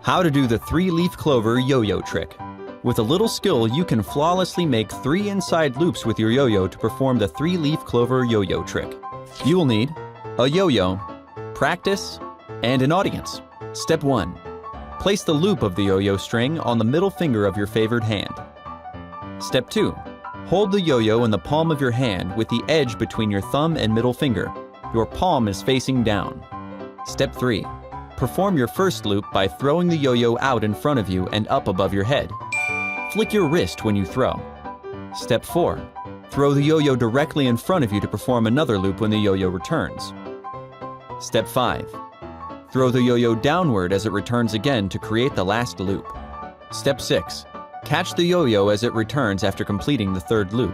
How to do the 3-leaf clover yo-yo trick. With a little skill, you can flawlessly make 3 inside loops with your yo-yo to perform the 3-leaf clover yo-yo trick. You will need a yo-yo, practice, and an audience. Step 1. Place the loop of the yo-yo string on the middle finger of your favored hand. Step 2. Hold the yo-yo in the palm of your hand with the edge between your thumb and middle finger. Your palm is facing down. Step 3. Perform your first loop by throwing the yo-yo out in front of you and up above your head. Flick your wrist when you throw. Step 4. Throw the yo-yo directly in front of you to perform another loop when the yo-yo returns. Step 5. Throw the yo-yo downward as it returns again to create the last loop. Step 6. Catch the yo-yo as it returns after completing the third loop.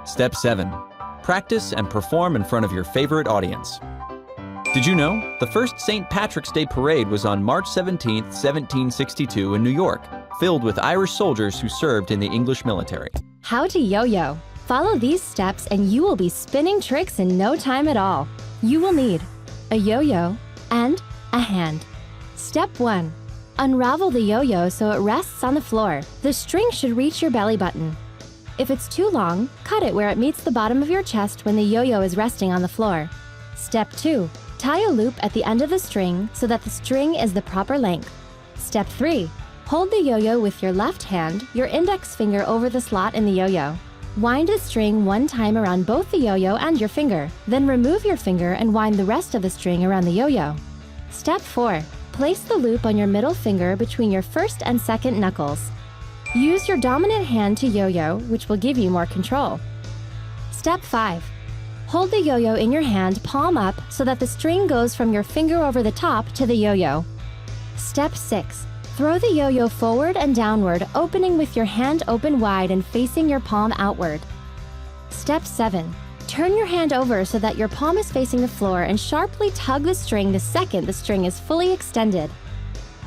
Step 7. Practice and perform in front of your favorite audience. Did you know? The first St. Patrick's Day parade was on March 17, 1762 in New York, filled with Irish soldiers who served in the English military. How to yo-yo. Follow these steps and you will be spinning tricks in no time at all. You will need a yo-yo and a hand. Step 1. Unravel the yo-yo so it rests on the floor. The string should reach your belly button. If it's too long, cut it where it meets the bottom of your chest when the yo-yo is resting on the floor. Step 2. Tie a loop at the end of the string so that the string is the proper length. Step 3. Hold the yo-yo with your left hand, your index finger over the slot in the yo-yo. Wind the string one time around both the yo-yo and your finger. Then remove your finger and wind the rest of the string around the yo-yo. Step 4. Place the loop on your middle finger between your first and second knuckles. Use your dominant hand to yo-yo, which will give you more control. Step 5. Hold the yo-yo in your hand palm up so that the string goes from your finger over the top to the yo-yo. Step 6. Throw the yo-yo forward and downward, opening with your hand open wide and facing your palm outward. Step 7. Turn your hand over so that your palm is facing the floor and sharply tug the string the second the string is fully extended.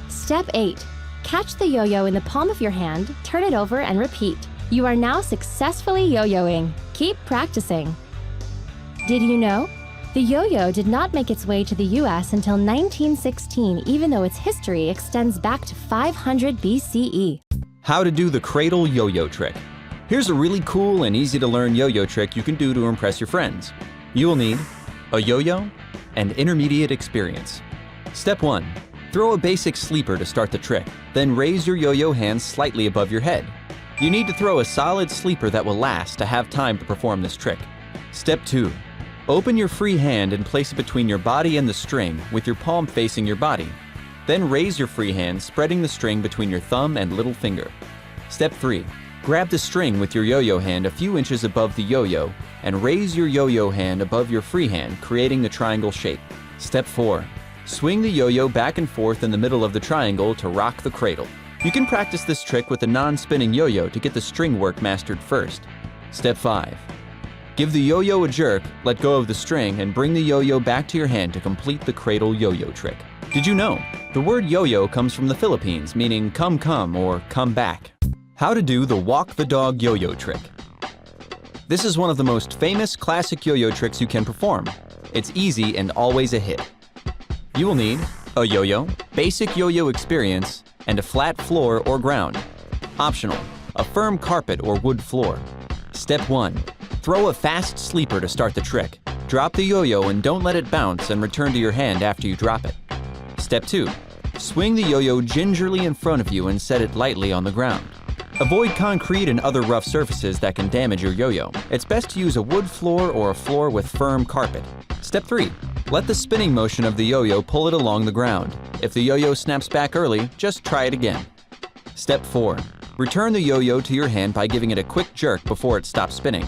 Step 8. Catch the yo-yo in the palm of your hand, turn it over and repeat. You are now successfully yo-yoing. Keep practicing. Did you know? The yo-yo did not make its way to the US until 1916, even though its history extends back to 500 BCE. How to do the cradle yo-yo trick. Here's a really cool and easy to learn yo-yo trick you can do to impress your friends. You will need a yo-yo and intermediate experience. Step 1. Throw a basic sleeper to start the trick, then raise your yo-yo hands slightly above your head. You need to throw a solid sleeper that will last to have time to perform this trick. Step 2. Open your free hand and place it between your body and the string with your palm facing your body. Then raise your free hand, spreading the string between your thumb and little finger. Step 3. Grab the string with your yo-yo hand a few inches above the yo-yo and raise your yo-yo hand above your free hand, creating the triangle shape. Step 4. Swing the yo-yo back and forth in the middle of the triangle to rock the cradle. You can practice this trick with a non-spinning yo-yo to get the string work mastered first. Step 5. Give the yo-yo a jerk, let go of the string, and bring the yo-yo back to your hand to complete the cradle yo-yo trick. Did you know? The word yo-yo comes from the Philippines, meaning come or come back. How to do the walk the dog yo-yo trick. This is one of the most famous classic yo-yo tricks you can perform. It's easy and always a hit. You will need a yo-yo, basic yo-yo experience, and a flat floor or ground. Optional, a firm carpet or wood floor. Step 1. Throw a fast sleeper to start the trick. Drop the yo-yo and don't let it bounce and return to your hand after you drop it. Step 2. Swing the yo-yo gingerly in front of you and set it lightly on the ground. Avoid concrete and other rough surfaces that can damage your yo-yo. It's best to use a wood floor or a floor with firm carpet. Step 3. Let the spinning motion of the yo-yo pull it along the ground. If the yo-yo snaps back early, just try it again. Step 4. Return the yo-yo to your hand by giving it a quick jerk before it stops spinning.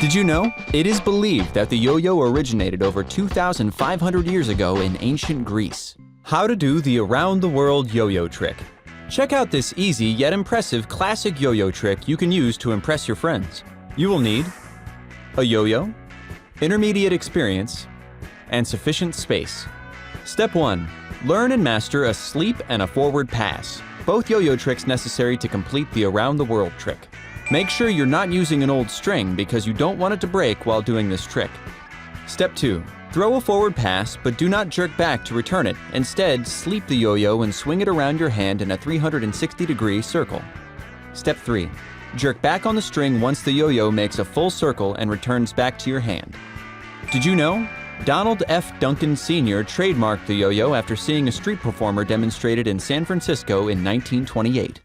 Did you know? It is believed that the yo-yo originated over 2,500 years ago in ancient Greece. How to do the around-the-world yo-yo trick. Check out this easy yet impressive classic yo-yo trick you can use to impress your friends. You will need a yo-yo, intermediate experience, and sufficient space. Step 1. Learn and master a sleep and a forward pass, both yo-yo tricks necessary to complete the around-the-world trick. Make sure you're not using an old string because you don't want it to break while doing this trick. Step 2. Throw a forward pass, but do not jerk back to return it. Instead, sleep the yo-yo and swing it around your hand in a 360-degree circle. Step 3. Jerk back on the string once the yo-yo makes a full circle and returns back to your hand. Did you know? Donald F. Duncan Sr. trademarked the yo-yo after seeing a street performer demonstrate it in San Francisco in 1928.